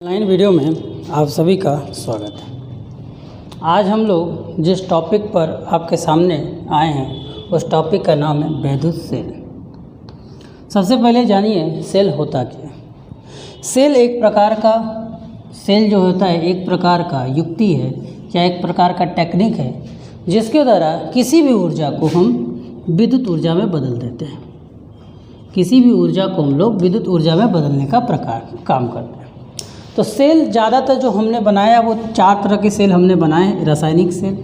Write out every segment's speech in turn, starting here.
Online video में आप सभी का स्वागत है। आज हम लोग जिस टॉपिक पर आपके सामने आए हैं उस टॉपिक का नाम है विद्युत सेल। सबसे पहले जानिए सेल होता क्या है। सेल एक प्रकार का जो होता है एक प्रकार का युक्ति है या एक प्रकार का टेक्निक है जिसके द्वारा किसी भी ऊर्जा को हम विद्युत ऊर्जा में बदल देते हैं। किसी भी ऊर्जा को हम लोग विद्युत ऊर्जा में बदलने का काम करते हैं। तो सेल ज़्यादातर जो हमने बनाया वो 4 तरह के सेल हमने बनाए। रासायनिक सेल,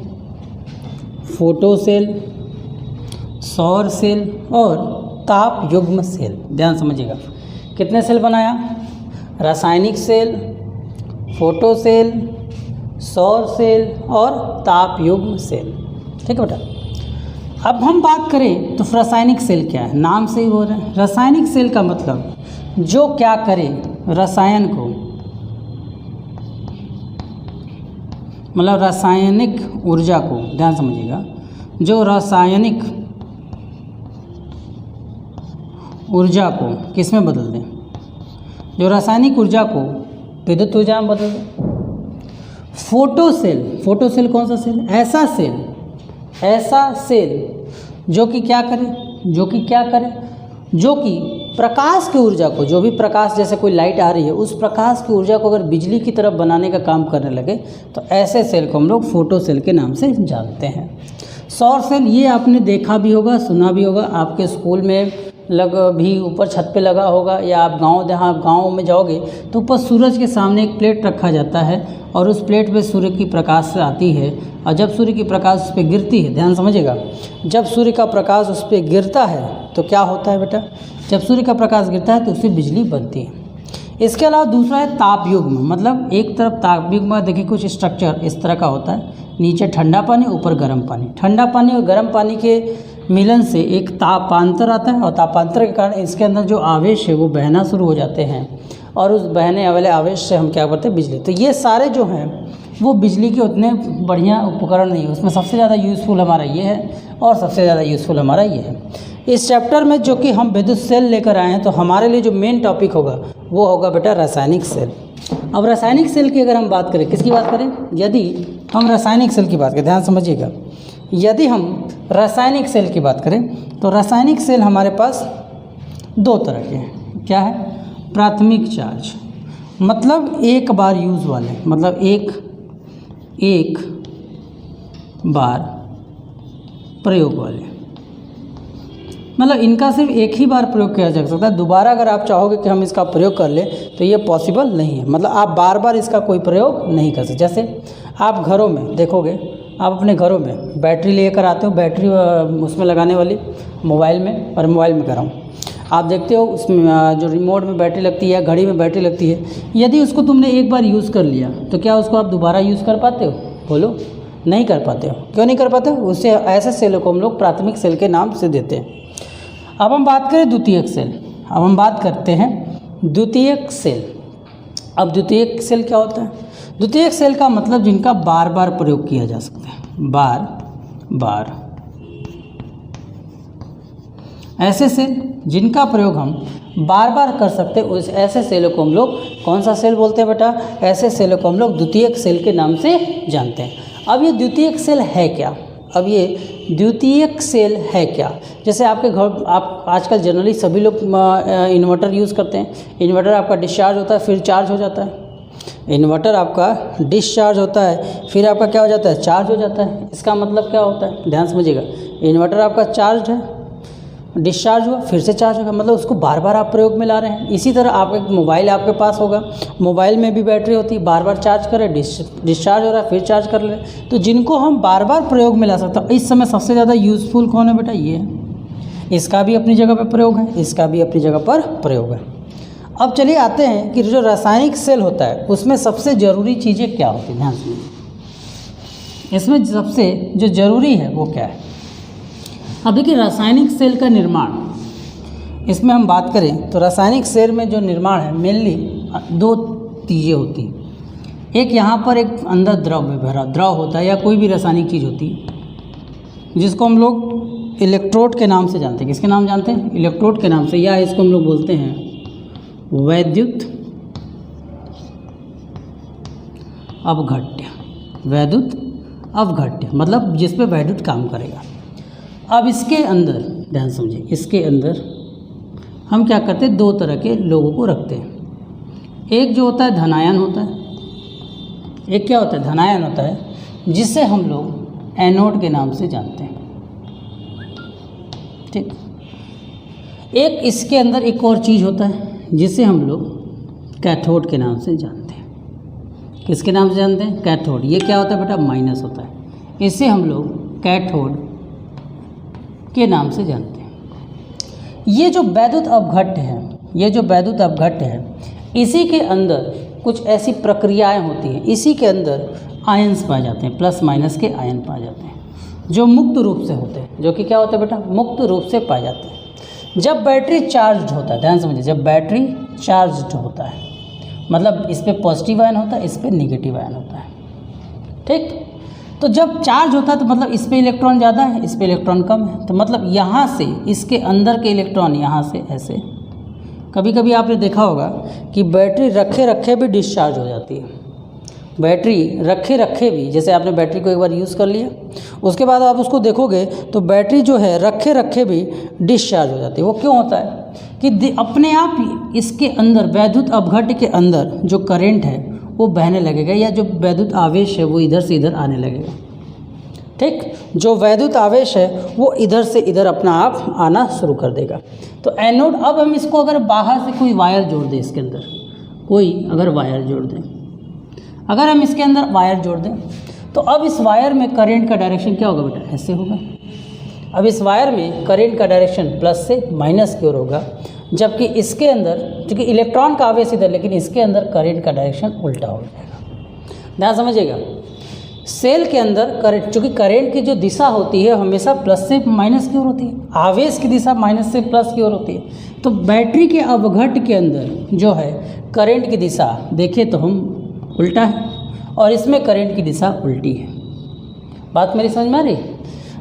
फोटो सेल, सौर सेल और ताप युग्म सेल। ध्यान समझिएगा, कितने सेल बनाया? रासायनिक सेल, फोटो सेल, सौर सेल और ताप युग्म सेल। ठीक है बेटा। अब हम बात करें तो रासायनिक सेल क्या है, नाम से ही बोल रहे हैं। रासायनिक सेल का मतलब जो क्या करे रसायन को, मतलब रासायनिक ऊर्जा को, ध्यान समझिएगा, जो रासायनिक ऊर्जा को किस में बदल दें, जो रासायनिक ऊर्जा को विद्युत ऊर्जा में बदल दें। फोटो सेल कौन सा सेल? ऐसा सेल जो कि क्या करे, जो कि प्रकाश की ऊर्जा को, जो भी प्रकाश, जैसे कोई लाइट आ रही है, उस प्रकाश की ऊर्जा को अगर बिजली की तरफ बनाने का काम करने लगे तो ऐसे सेल को हम लोग फोटो सेल के नाम से जानते हैं। सौर सेल, ये आपने देखा भी होगा, सुना भी होगा, आपके स्कूल में भी ऊपर छत पे लगा होगा, या आप गांव में जाओगे तो ऊपर सूरज के सामने एक प्लेट रखा जाता है और उस प्लेट पे सूर्य की प्रकाश आती है और जब सूर्य की प्रकाश उस पर गिरती है, ध्यान समझिएगा, जब सूर्य का प्रकाश उस पर गिरता है तो क्या होता है बेटा? जब सूर्य का प्रकाश गिरता है तो उससे बिजली बनती है। इसके अलावा दूसरा है ताप युग्म, मतलब एक तरफ ताप युग्म में देखिए कुछ स्ट्रक्चर इस तरह का होता है, नीचे ठंडा पानी, ऊपर गर्म पानी। ठंडा पानी और गर्म पानी के मिलन से एक तापांतर आता है और तापांतर के कारण इसके अंदर जो आवेश है वो बहना शुरू हो जाते हैं और उस बहने वाले आवेश से हम क्या करते हैं? बिजली। तो ये सारे जो हैं वो बिजली के उतने बढ़िया उपकरण नहीं है। उसमें सबसे ज़्यादा यूज़फुल हमारा ये है और सबसे ज़्यादा यूज़फुल हमारा ये है। इस चैप्टर में जो कि हम विद्युत सेल लेकर आए हैं तो हमारे लिए जो मेन टॉपिक होगा वो होगा बेटा रासायनिक सेल। अब रासायनिक सेल की अगर हम बात करें, किसकी बात करें? यदि हम रासायनिक सेल की बात करें, ध्यान समझिएगा, यदि हम रासायनिक सेल की बात करें तो रासायनिक सेल हमारे पास 2 तरह के हैं। क्या है? प्राथमिक चार्ज, मतलब एक बार यूज़ वाले, मतलब एक बार प्रयोग वाले, मतलब इनका सिर्फ एक ही बार प्रयोग किया जा सकता है। दोबारा अगर आप चाहोगे कि हम इसका प्रयोग कर लें तो ये पॉसिबल नहीं है, मतलब आप बार बार इसका कोई प्रयोग नहीं कर सकते। जैसे आप घरों में देखोगे, आप अपने घरों में बैटरी लेकर आते हो, बैटरी उसमें लगाने वाली मोबाइल में, और मोबाइल में कर रहा हूँ, आप देखते हो उसमें जो रिमोट में बैटरी लगती है, घड़ी में बैटरी लगती है, यदि उसको तुमने एक बार यूज़ कर लिया तो क्या उसको आप दोबारा यूज़ कर पाते हो? बोलो, नहीं कर पाते हो। क्यों नहीं कर पाते हो? उससे ऐसे सेलों को हम लोग प्राथमिक सेल के नाम से देते हैं। अब हम बात करें द्वितीयक सेल। अब हम बात करते हैं द्वितीयक सेल। अब द्वितीयक सेल क्या होता है? द्वितीयक सेल का मतलब जिनका बार बार प्रयोग किया जा सकता है, बार ऐसे सेल जिनका प्रयोग हम बार बार कर सकते हैं, उस ऐसे सेलों को हम लोग कौन सा सेल बोलते हैं बेटा? ऐसे सेलों को हम लोग द्वितीयक सेल के नाम से जानते हैं। अब ये द्वितीयक सेल है क्या? जैसे आपके घर, आप आजकल जनरली सभी लोग इन्वर्टर यूज़ करते हैं। इन्वर्टर आपका डिस्चार्ज होता है फिर चार्ज हो जाता है। इन्वर्टर आपका डिस्चार्ज होता है फिर आपका क्या हो जाता है? चार्ज हो जाता है। इसका मतलब क्या होता है? ध्यान समझिएगा, इन्वर्टर आपका चार्ज है, डिस्चार्ज हुआ फिर से चार्ज होगा, मतलब उसको बार बार आप प्रयोग में ला रहे हैं। इसी तरह आपका मोबाइल आपके पास होगा, मोबाइल में भी बैटरी होती है, बार बार चार्ज करें, डिस्चार्ज हो रहा है फिर चार्ज कर ले। तो जिनको हम बार बार प्रयोग में ला सकते हैं, इस समय सबसे ज़्यादा यूज़फुल कौन है बेटा? ये है। इसका भी अपनी जगह पर प्रयोग है, इसका भी अपनी जगह पर प्रयोग है। अब चलिए आते हैं कि जो रासायनिक सेल होता है उसमें सबसे ज़रूरी चीज़ें क्या होती हैं। ध्यान सुनिए, इसमें सबसे जो ज़रूरी है वो क्या है? अब देखिए रासायनिक सेल का निर्माण, इसमें हम बात करें तो रासायनिक सेल में जो निर्माण है मेनली 2 चीज़ें होती हैं। एक यहाँ पर एक अंदर द्रव होता है या कोई भी रासायनिक चीज़ होती है जिसको हम लोग इलेक्ट्रोड के नाम से जानते हैं। किसके नाम जानते हैं? इलेक्ट्रोड के नाम से, या इसको हम लोग बोलते हैं वैद्युत अवघट्य, वैद्युत अवघट्य मतलब जिस पे वैद्युत काम करेगा। अब इसके अंदर ध्यान समझिए, इसके अंदर हम क्या करते हैं, दो तरह के लोगों को रखते हैं। एक जो होता है धनायन होता है, एक क्या होता है धनायन होता है, जिसे हम लोग एनोड के नाम से जानते हैं। ठीक, एक इसके अंदर एक और चीज़ होता है जिसे हम लोग कैथोड के नाम से जानते हैं। किसके नाम से जानते हैं, कैथोड। ये क्या होता है बेटा, माइनस होता है, इसे हम लोग कैथोड के नाम से जानते हैं। ये जो वैद्युत अवघट्य है, ये जो वैद्युत अवघट्य है, इसी के अंदर कुछ ऐसी प्रक्रियाएं होती हैं, इसी के अंदर आयन्स पाए जाते हैं, प्लस माइनस के आयन पाए जाते हैं, जो मुक्त रूप से होते हैं, जो कि क्या होता है बेटा, मुक्त रूप से पाए जाते हैं। जब बैटरी चार्ज होता है, ध्यान समझिए, जब बैटरी चार्ज होता है मतलब इस पे पॉजिटिव आयन होता है, इस पे नेगेटिव आयन होता है। ठीक, तो जब चार्ज होता है तो मतलब इस पे इलेक्ट्रॉन ज़्यादा है, इस पे इलेक्ट्रॉन कम है, तो मतलब यहाँ से इसके अंदर के इलेक्ट्रॉन यहाँ से ऐसे, कभी कभी आपने देखा होगा कि बैटरी रखे रखे भी डिस्चार्ज हो जाती है। बैटरी रखे रखे भी, जैसे आपने बैटरी को एक बार यूज़ कर लिया, उसके बाद आप उसको देखोगे तो बैटरी जो है रखे रखे भी डिस्चार्ज हो जाती है। वो क्यों होता है कि अपने आप इसके अंदर वैद्युत अवघट्य के अंदर जो करंट है वो बहने लगेगा, या जो वैद्युत आवेश है वो इधर से इधर आने लगेगा। ठीक, जो वैद्युत आवेश है वो इधर से इधर अपना आप आना शुरू कर देगा। तो एनोड, अब हम इसको अगर बाहर से कोई वायर जोड़ दें, इसके अंदर कोई अगर वायर जोड़ दें, अगर हम इसके अंदर वायर जोड़ दें तो अब इस वायर में करंट का डायरेक्शन क्या होगा बेटा, ऐसे होगा। अब इस वायर में करंट का डायरेक्शन प्लस से माइनस की ओर होगा, जबकि इसके अंदर क्योंकि इलेक्ट्रॉन का आवेश इधर, लेकिन इसके अंदर करंट का डायरेक्शन उल्टा हो जाएगा। ध्यान समझिएगा, सेल के अंदर करंट, चूँकि करंट की जो दिशा होती है हमेशा प्लस से माइनस की ओर होती है, आवेश की दिशा माइनस से प्लस की ओर होती है। तो बैटरी के अवघट्य के अंदर जो है करंट की दिशा देखें तो हम उल्टा है, और इसमें करंट की दिशा उल्टी है। बात मेरी समझ में आ रही?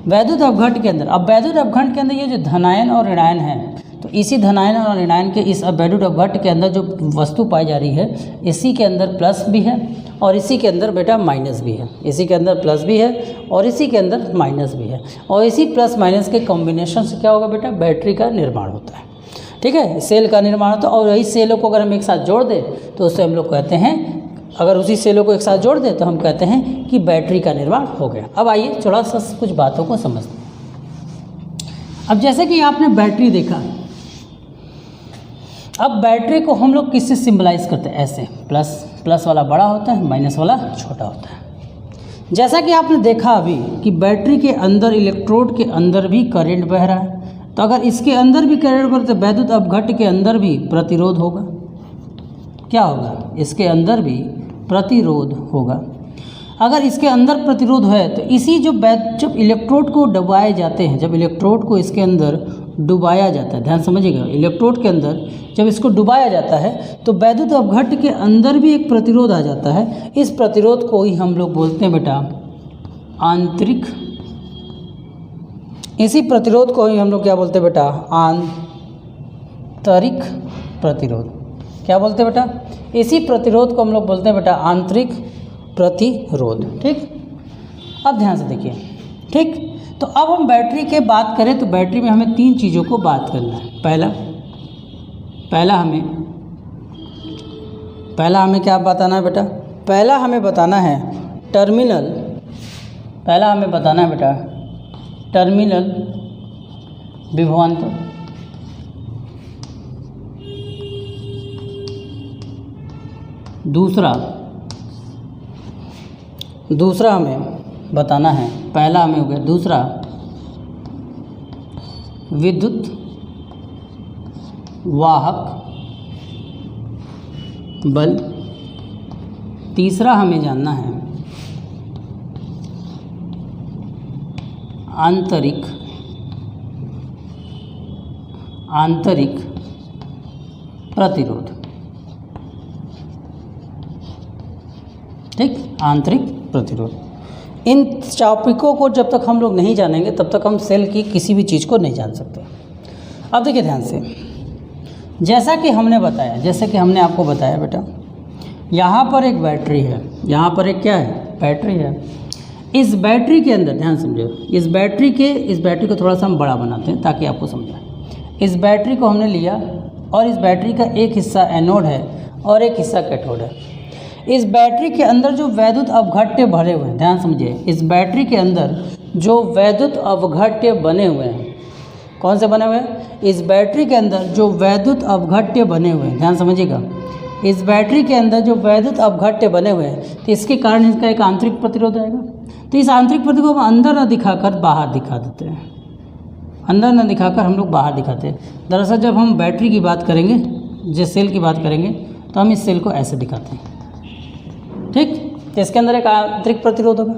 वैद्युत अवघट्य के अंदर, अब वैद्युत अवघट्य के अंदर ये जो धनायन और ऋणायन है, तो इसी धनायन और ऋणायन के इस वैद्युत अवघट्य के अंदर जो वस्तु पाई जा रही है, इसी के अंदर प्लस भी है और इसी के अंदर बेटा माइनस भी है। इसी के अंदर प्लस भी है और इसी के अंदर माइनस भी है, और इसी प्लस माइनस के कॉम्बिनेशन से क्या होगा बेटा, बैटरी का निर्माण होता है। ठीक है, सेल का निर्माण होता है, और यही सेलों को अगर हम एक साथ जोड़ दें तो उससे हम लोग कहते हैं, अगर उसी सेलों को एक साथ जोड़ दें तो हम कहते हैं कि बैटरी का निर्माण हो गया। अब आइए थोड़ा सा कुछ बातों को समझते हैं। अब जैसे कि आपने बैटरी देखा, अब बैटरी को हम लोग किससे सिंबलाइज करते हैं, ऐसे, प्लस वाला बड़ा होता है, माइनस वाला छोटा होता है। जैसा कि आपने देखा अभी कि बैटरी के अंदर, इलेक्ट्रोड के अंदर भी करंट बह रहा है, तो अगर इसके अंदर भी करंट बहे तो वैद्युत अवघट्य के अंदर भी प्रतिरोध होगा। क्या होगा, इसके अंदर भी प्रतिरोध होगा। अगर इसके अंदर प्रतिरोध है तो इसी जब इलेक्ट्रोड को डुबाए जाते हैं, जब इलेक्ट्रोड को इसके अंदर डुबाया जाता है, ध्यान समझिएगा, इलेक्ट्रोड के अंदर जब इसको डुबाया जाता है तो वैद्युत अवघट्य के अंदर भी एक प्रतिरोध आ जाता है। इस प्रतिरोध को ही हम लोग बोलते हैं बेटा आंतरिक, इसी प्रतिरोध को ही हम लोग क्या बोलते हैं बेटा, आंतरिक प्रतिरोध। क्या बोलते हैं बेटा, इसी प्रतिरोध को हम लोग बोलते हैं बेटा आंतरिक प्रतिरोध। ठीक, अब ध्यान से देखिए। ठीक, तो अब हम बैटरी के बात करें तो बैटरी में हमें तीन चीज़ों को बात करना है। पहला हमें क्या बताना है बेटा, पहला हमें बताना है टर्मिनल, पहला हमें बताना है बेटा टर्मिनल विभवांतर। दूसरा हमें बताना है, पहला हमें हो गया, दूसरा विद्युत वाहक बल, तीसरा हमें जानना है आंतरिक प्रतिरोध। ठीक, आंतरिक प्रतिरोध। इन टॉपिकों को जब तक हम लोग नहीं जानेंगे तब तक हम सेल की किसी भी चीज़ को नहीं जान सकते। अब देखिए ध्यान से, जैसा कि हमने आपको बताया बेटा, यहाँ पर एक बैटरी है, यहाँ पर एक क्या है, बैटरी है। इस बैटरी के अंदर ध्यान समझो, इस बैटरी को थोड़ा सा हम बड़ा बनाते हैं ताकि आपको समझाएं। इस बैटरी को हमने लिया और इस बैटरी का एक हिस्सा एनोड है और एक हिस्सा कैथोड है। इस बैटरी के अंदर जो वैद्युत अवघट्य भरे हुए हैं, ध्यान समझिए, इस बैटरी के अंदर जो वैद्युत अवघट्य बने हुए हैं, कौन से बने हुए हैं? इस बैटरी के अंदर जो वैद्युत अवघट्य बने हुए हैं, ध्यान समझिएगा, इस बैटरी के अंदर जो वैद्युत अवघट्य बने हुए हैं, तो इसके कारण इसका एक आंतरिक प्रतिरोध आएगा। तो इस आंतरिक प्रतिरोध को हम अंदर न दिखाकर बाहर दिखा देते हैं, अंदर न दिखाकर हम लोग बाहर दिखाते हैं। दरअसल जब हम बैटरी की बात करेंगे, जिस सेल की बात करेंगे, तो हम इस सेल को ऐसे दिखाते हैं, ठीक। तो इसके अंदर एक आंतरिक प्रतिरोध होगा।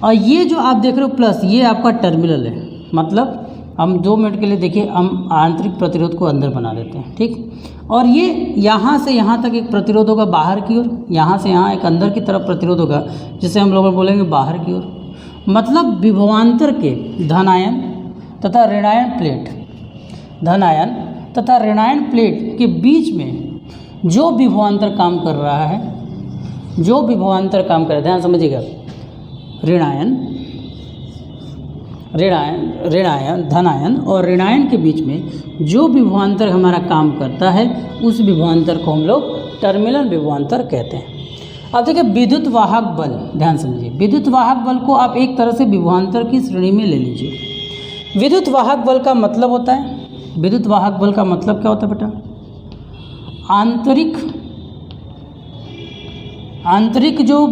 और ये जो आप देख रहे हो प्लस, ये आपका टर्मिनल है, मतलब हम 2 मिनट के लिए देखिए, हम आंतरिक प्रतिरोध को अंदर बना देते हैं, ठीक। और ये यहाँ से यहाँ तक एक प्रतिरोध होगा बाहर की ओर, यहाँ से यहाँ एक अंदर की तरफ प्रतिरोध होगा, जिसे हम लोग बोलेंगे बाहर की ओर। मतलब विभवांतर के धनायन तथा ऋणायन प्लेट, धनायन तथा ऋणायन प्लेट के बीच में जो विभवांतर काम कर रहा है, जो विभवांतर काम कर रहा है, ध्यान समझिएगा, ऋणायन धनायन और ऋणायन के बीच में जो विभवांतर हमारा काम करता है, उस विभवांतर को हम लोग टर्मिनल विभवांतर कहते हैं। अब देखिए विद्युत वाहक बल, ध्यान समझिए, विद्युत वाहक बल को आप एक तरह से विभवांतर की श्रेणी में ले लीजिए। विद्युत वाहक बल का मतलब होता है, विद्युत वाहक बल का मतलब क्या होता है बेटा? आंतरिक जो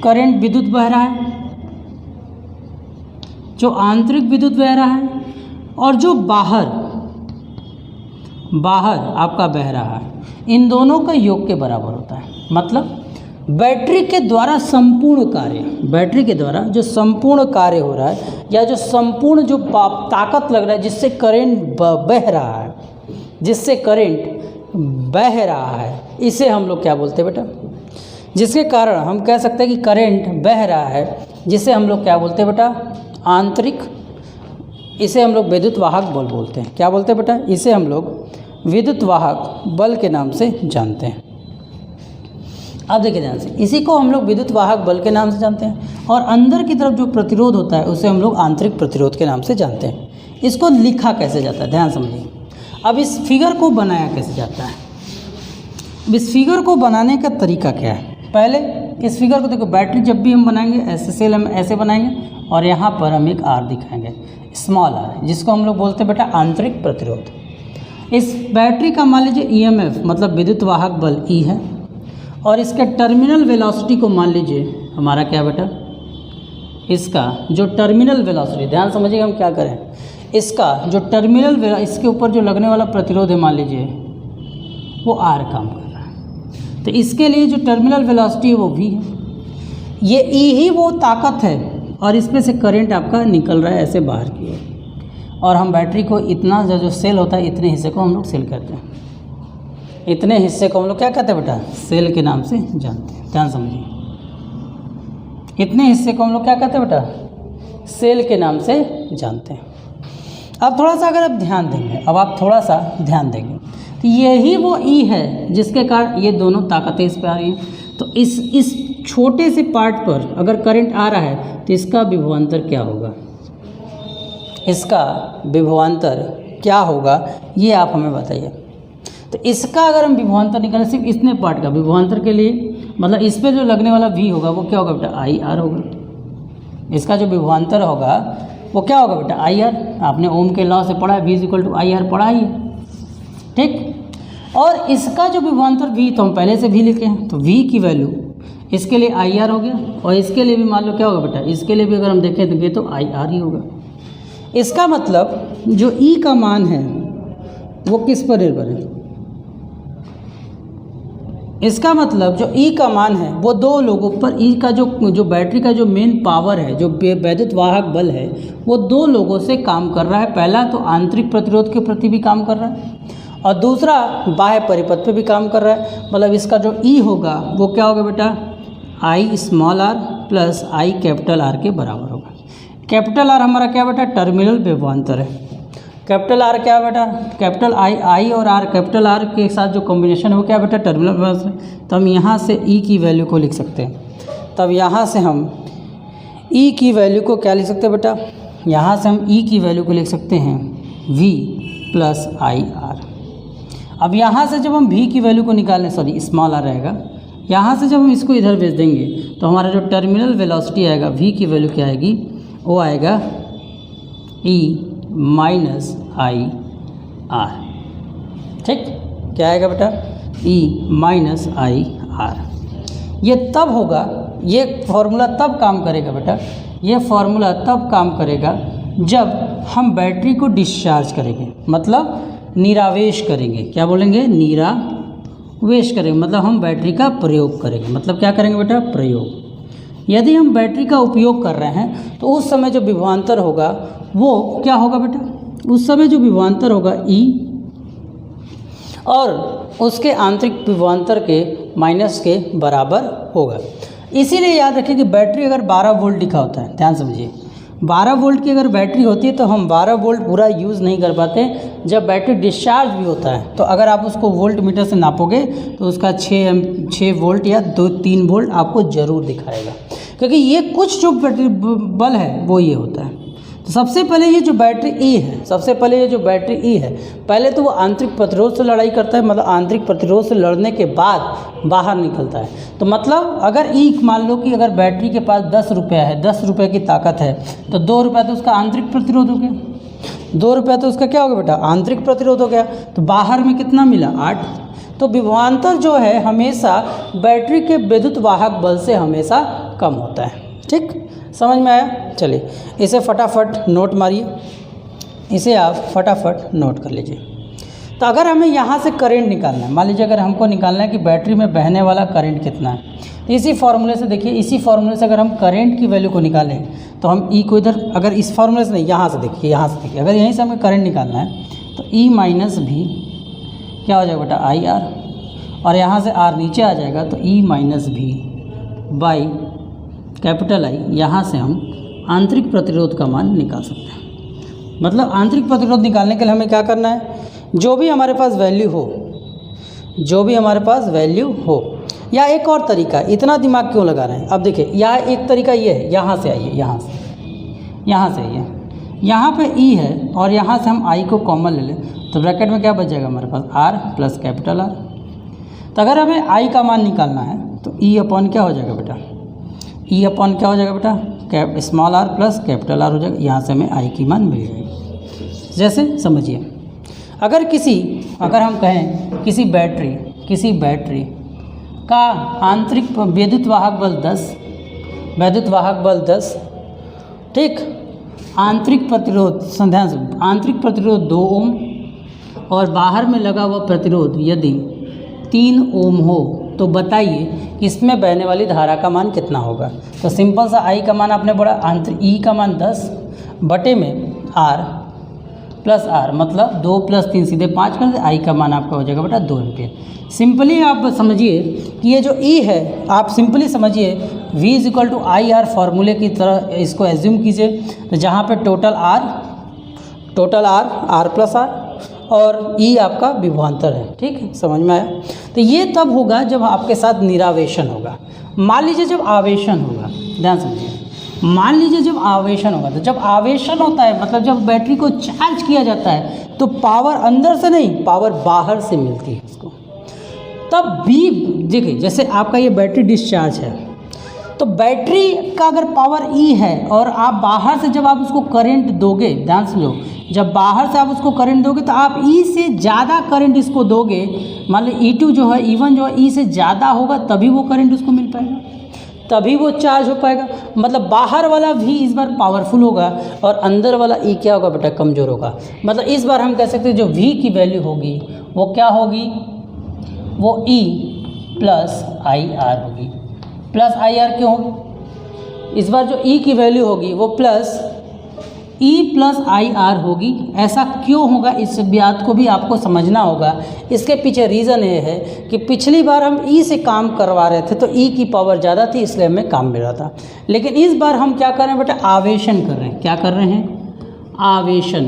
करंट विद्युत बह रहा है, जो आंतरिक विद्युत बह रहा है, और जो बाहर आपका बह रहा है, इन दोनों का योग के बराबर होता है। मतलब बैटरी के द्वारा संपूर्ण कार्य, बैटरी के द्वारा जो संपूर्ण कार्य हो रहा है, या जो संपूर्ण जो ताकत लग रहा है, जिससे करंट बह रहा है, जिससे करंट बह रहा है, इसे हम लोग क्या बोलते हैं बेटा? जिसके कारण हम कह सकते हैं कि करंट बह रहा है, जिसे हम लोग क्या बोलते हैं बेटा? आंतरिक। इसे हम लोग विद्युत वाहक बल बोलते हैं। क्या बोलते हैं बेटा? इसे हम लोग विद्युत वाहक बल के नाम से जानते हैं। अब देखिए ध्यान से, इसी को हम लोग विद्युत वाहक बल के नाम से जानते हैं, और अंदर की तरफ जो प्रतिरोध होता है उसे हम लोग आंतरिक प्रतिरोध के नाम से जानते हैं। इसको लिखा कैसे जाता है, ध्यान समझिए। अब इस फिगर को बनाया कैसे जाता है? इस फिगर को बनाने का तरीका क्या है? पहले इस फिगर को देखो, बैटरी जब भी हम बनाएंगे, ऐसे सेल हम ऐसे बनाएंगे, और यहाँ पर हम एक आर दिखाएंगे, स्मॉल आर, जिसको हम लोग बोलते हैं बेटा आंतरिक प्रतिरोध। इस बैटरी का मान लीजिए ईएमएफ मतलब विद्युत वाहक बल ई है, और इसके टर्मिनल वेलोसिटी को मान लीजिए हमारा क्या बेटा? इसका जो टर्मिनल वेलोसिटी, ध्यान समझिएगा हम क्या करें, इसका जो टर्मिनल इसके ऊपर जो लगने वाला प्रतिरोध है, मान लीजिए वो आर काम कर रहा है, तो इसके लिए जो टर्मिनल वेलोसिटी है वो वी है। ये ई ही वो ताकत है, और इसमें से करंट आपका निकल रहा है ऐसे बाहर की ओर। और हम बैटरी को इतना जो सेल होता है, इतने हिस्से को हम लोग सेल कहते हैं, इतने हिस्से को हम लोग क्या कहते हैं बेटा? सेल के नाम से जानते हैं। ध्यान समझिए, इतने हिस्से को हम लोग क्या कहते हैं बेटा? सेल के नाम से जानते हैं। अब थोड़ा सा अगर आप ध्यान देंगे, अब आप थोड़ा सा ध्यान देंगे, तो यही वो ई है जिसके कारण ये दोनों ताकतें इस पर आ रही हैं। तो इस छोटे से पार्ट पर अगर करंट आ रहा है, तो इसका विभवांतर क्या होगा? इसका विभवांतर क्या होगा, ये आप हमें बताइए। तो इसका अगर हम विभवांतर निकालें, सिर्फ इतने पार्ट का विभवांतर के लिए, मतलब इस पर जो लगने वाला वी होगा वो क्या होगा बेटा? आई आर होगा। इसका जो विभवांतर होगा वो क्या होगा बेटा? I R. आपने ओम के लॉ से पढ़ा है, V is equal to I R, पढ़ा ही है, ठीक। और इसका जो विभवांतर वी, तो हम पहले से भी लिखे हैं, तो वी की वैल्यू इसके लिए आई आर हो गया, और इसके लिए भी मान लो क्या होगा बेटा? इसके लिए भी अगर हम देखें तो ये तो आई आर ही होगा। इसका मतलब जो ई का मान है वो किस पर निर्भर है? इसका मतलब जो ई का मान है वो दो लोगों पर, ई का जो बैटरी का जो मेन पावर है, जो वैद्युत वाहक बल है, वो दो लोगों से काम कर रहा है। पहला तो आंतरिक प्रतिरोध के प्रति भी काम कर रहा है, और दूसरा बाह्य परिपथ पे भी काम कर रहा है। मतलब इसका जो ई होगा वो क्या होगा बेटा? I small R plus I capital R के बराबर होगा। कैपिटल आर हमारा क्या बेटा? टर्मिनल विभवांतर है। कैपिटल आर क्या है बेटा, कैपिटल आई और आर, कैपिटल आर के साथ जो कॉम्बिनेशन है वो क्या बेटा, टर्मिनल वेलोसिटी। तो हम यहाँ से ई की वैल्यू को लिख सकते हैं। तब यहाँ से हम ई की वैल्यू को क्या लिख सकते हैं बेटा, यहाँ से हम ई की वैल्यू को लिख सकते हैं v प्लस आई आर। अब यहाँ से जब हम v की वैल्यू को निकालें, सॉरी स्मॉल आर रहेगा, यहाँ से जब हम इसको इधर भेज देंगे तो हमारा जो टर्मिनल वेलोसिटी आएगा v की वैल्यू क्या आएगी, वो आएगा e माइनस आई आर। ठीक, क्या आएगा बेटा, e माइनस आई आर। ये तब होगा, ये फॉर्मूला तब काम करेगा बेटा, ये फॉर्मूला तब काम करेगा जब हम बैटरी को डिस्चार्ज करेंगे, मतलब निरावेश करेंगे। क्या बोलेंगे, निरावेश करेंगे, मतलब हम बैटरी का प्रयोग करेंगे। मतलब क्या करेंगे बेटा, प्रयोग। यदि हम बैटरी का उपयोग कर रहे हैं तो उस समय जो विभवांतर होगा वो क्या होगा बेटा, उस समय जो विभवांतर होगा E और उसके आंतरिक विभवांतर के माइनस के बराबर होगा। इसीलिए याद रखिए कि बैटरी अगर 12 वोल्ट लिखा होता है, ध्यान समझिए, 12 वोल्ट की अगर बैटरी होती है तो हम 12 वोल्ट पूरा यूज़ नहीं कर पाते। जब बैटरी डिस्चार्ज भी होता है तो अगर आप उसको वोल्ट मीटर से नापोगे तो उसका 6 वोल्ट या 2-3 वोल्ट आपको ज़रूर दिखाएगा, क्योंकि ये कुछ जो बैटरी बल है वो ये होता है। तो सबसे पहले ये जो बैटरी ई है, सबसे पहले ये जो बैटरी ई है, पहले तो वो आंतरिक प्रतिरोध से लड़ाई करता है, मतलब आंतरिक प्रतिरोध से लड़ने के बाद बाहर निकलता है। तो मतलब अगर ई मान लो कि अगर बैटरी के पास 10 रुपया है, 10 रुपये की ताकत है, तो 2 रुपया तो उसका आंतरिक प्रतिरोध हो गया, 2 रुपया तो उसका क्या हो गया बेटा, आंतरिक प्रतिरोध हो गया। तो बाहर में कितना मिला, 8। तो विभवांतर जो है हमेशा बैटरी के विद्युत वाहक बल से हमेशा कम होता है। ठीक, समझ में आया। चलिए इसे फटाफट नोट मारिए, इसे आप फटाफट नोट कर लीजिए। तो अगर हमें यहाँ से करंट निकालना है, मान लीजिए अगर हमको निकालना है कि बैटरी में बहने वाला करंट कितना है, तो इसी फार्मूले से देखिए, इसी फार्मूले से अगर हम करंट की वैल्यू को निकालें तो हम ई को इधर, अगर इस फार्मूले से नहीं, यहाँ से देखिए, यहाँ से देखिए, अगर यहीं से हमें करंट निकालना है तो ई माइनस भी क्या हो जाएगा बेटा, आई आर, और यहाँ से आर नीचे आ जाएगा तो ई माइनस भी बाई कैपिटल आई। यहाँ से हम आंतरिक प्रतिरोध का मान निकाल सकते हैं। मतलब आंतरिक प्रतिरोध निकालने के लिए हमें क्या करना है, जो भी हमारे पास वैल्यू हो, जो भी हमारे पास वैल्यू हो, या एक और तरीका, इतना दिमाग क्यों लगा रहे हैं। अब देखिए यहाँ एक तरीका ये है, यहाँ से आइए, यहाँ से आइए, यहाँ पे ई है और यहाँ से हम आई को कॉमन ले लें तो ब्रैकेट में क्या बच जाएगा हमारे पास, आर प्लस कैपिटल आर। तो अगर हमें आई का मान निकालना है तो ई अपॉन क्या हो जाएगा बेटा, ई अपॉन क्या हो जाएगा बेटा, small R plus capital R हो जाएगा। यहाँ से हमें आई की मान मिल जाएगी। जैसे समझिए, अगर हम कहें किसी बैटरी का आंतरिक विद्युत वाहक बल 10, ठीक, आंतरिक प्रतिरोध, ध्यान से, आंतरिक प्रतिरोध 2 ओम और बाहर में लगा हुआ प्रतिरोध यदि 3 ओम हो तो बताइए कि इसमें बहने वाली धारा का मान कितना होगा। तो सिंपल सा आई का मान आपने बोला, आंतरिक ई का मान 10 बटे में आर प्लस आर, मतलब 2 + 3 सीधे 5 कर दे, आई का मान आपका हो जाएगा बेटा 2 एम्पियर। सिंपली आप समझिए कि ये जो ई है, आप सिंपली समझिए V = IR फार्मूले की तरह इसको एज्यूम कीजिए। तो जहाँ पे total R R plus R और ई आपका विभवांतर है। ठीक है, समझ में आया। तो ये तब होगा जब आपके साथ निरावेशन होगा। मान लीजिए जब आवेशन होगा, ध्यान समझिए, मान लीजिए जब आवेशन होगा, तो जब आवेशन होता है मतलब जब बैटरी को चार्ज किया जाता है तो पावर अंदर से नहीं, पावर बाहर से मिलती है उसको। तब भी देखिए, जैसे आपका ये बैटरी डिस्चार्ज है तो बैटरी का अगर पावर ई है और आप बाहर से जब आप उसको करंट दोगे, ध्यान से लो, जब बाहर से आप उसको करंट दोगे तो आप ई से ज़्यादा करंट इसको दोगे, मान लो E2 जो है, E1 जो है ई से ज़्यादा होगा, तभी वो करंट उसको मिल पाएगा, तभी वो चार्ज हो पाएगा। मतलब बाहर वाला भी इस बार पावरफुल होगा और अंदर वाला ई क्या होगा बेटा, कमज़ोर होगा। मतलब इस बार हम कह सकते हैं जो V की वैल्यू होगी वो क्या होगी, वो E + IR होगी। प्लस IR क्यों होगी, इस बार जो E की वैल्यू होगी वो E + IR होगी। ऐसा क्यों होगा, इस बात को भी आपको समझना होगा। इसके पीछे रीज़न ये है कि पिछली बार हम E से काम करवा रहे थे तो E की पावर ज़्यादा थी, इसलिए हमें काम मिल रहा था। लेकिन इस बार हम क्या कर रहे हैं बेटा, आवेशन कर रहे हैं। क्या कर रहे हैं, आवेशन।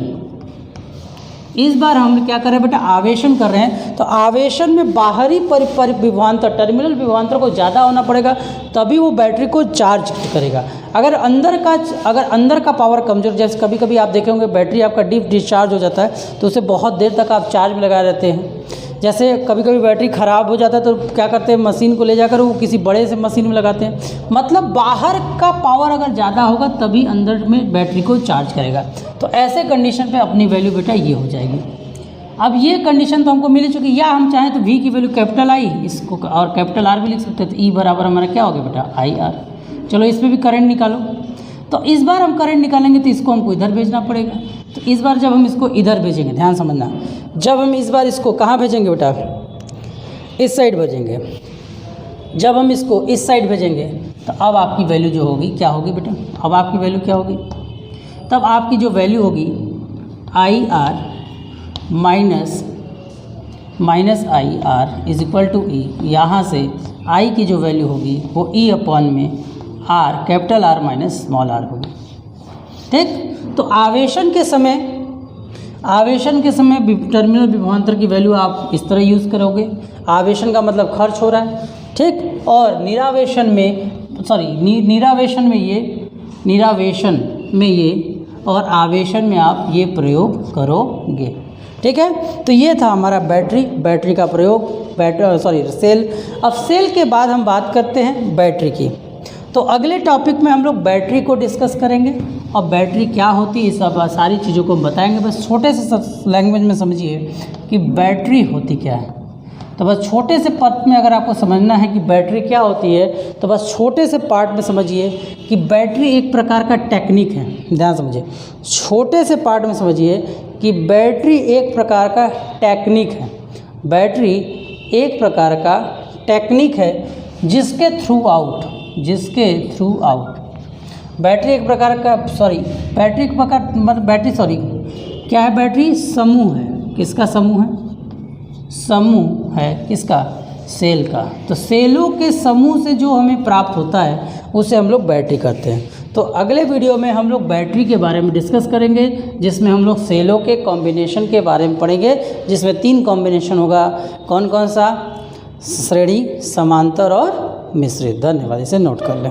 इस बार हम क्या कर रहे हैं बेटा, आवेशन कर रहे हैं। तो आवेशन में बाहरी विभवांतर, टर्मिनल विभवांतर को ज़्यादा होना पड़ेगा, तभी वो बैटरी को चार्ज करेगा। अगर अंदर का पावर कमज़ोर, जैसे कभी कभी आप देखे होंगे बैटरी आपका डीप डिस्चार्ज हो जाता है तो उसे बहुत देर तक आप चार्ज में लगाए रहते हैं। जैसे कभी कभी बैटरी ख़राब हो जाता है तो क्या करते हैं, मशीन को ले जाकर वो किसी बड़े से मशीन में लगाते हैं। मतलब बाहर का पावर अगर ज़्यादा होगा तभी अंदर में बैटरी को चार्ज करेगा। तो ऐसे कंडीशन पे अपनी वैल्यू बेटा ये हो जाएगी। अब ये कंडीशन तो हमको मिल चुकी, या हम चाहें तो V की वैल्यू कैपिटल I इसको और कैपिटल R भी लिख सकते हैं। तो E बराबर हमारा क्या हो गया बेटा, IR। चलो इस पर भी करंट निकालो। तो इस बार हम करंट निकालेंगे तो इसको हमको इधर भेजना पड़ेगा। तो इस बार जब हम इसको इधर भेजेंगे, ध्यान समझना, जब हम इस बार इसको कहाँ भेजेंगे बेटा, इस साइड भेजेंगे। जब हम इसको इस साइड भेजेंगे तो अब आपकी वैल्यू जो होगी क्या होगी बेटा, अब आपकी वैल्यू क्या होगी, तब आपकी जो वैल्यू होगी IR minus IR is equal to E। यहाँ से I की जो वैल्यू होगी वो E अपॉन में R, capital R minus small r होगी। ठीक, तो आवेशन के समय टर्मिनल विभवांतर की वैल्यू आप इस तरह यूज़ करोगे। आवेशन का मतलब खर्च हो रहा है, ठीक, और निरावेशन में ये और आवेशन में आप ये प्रयोग करोगे। ठीक है, तो ये था हमारा बैटरी का प्रयोग, सेल। अब सेल के बाद हम बात करते हैं बैटरी की। तो अगले टॉपिक में हम लोग बैटरी को डिस्कस करेंगे और बैटरी क्या होती है, सब सारी चीज़ों को बताएंगे। बस छोटे से लैंग्वेज में समझिए कि बैटरी होती क्या है। तो बस छोटे से पार्ट में अगर आपको समझना है कि बैटरी क्या होती है तो बस छोटे से पार्ट में समझिए कि बैटरी एक प्रकार का टेक्निक है। ध्यान समझिए, छोटे से पार्ट में समझिए कि बैटरी एक प्रकार का टेक्निक है। बैटरी एक प्रकार का टेक्निक है जिसके थ्रू आउट बैटरी एक प्रकार का क्या है, बैटरी समूह है। किसका समूह है, समूह है किसका, सेल का। तो सेलों के समूह से जो हमें प्राप्त होता है उसे हम लोग बैटरी कहते हैं। तो अगले वीडियो में हम लोग बैटरी के बारे में डिस्कस करेंगे, जिसमें हम लोग सेलों के कॉम्बिनेशन के बारे में पढ़ेंगे, जिसमें 3 कॉम्बिनेशन होगा। कौन कौन सा, श्रेणी, समांतर और मिश्रित। धन्यवाद, इसे नोट कर लें।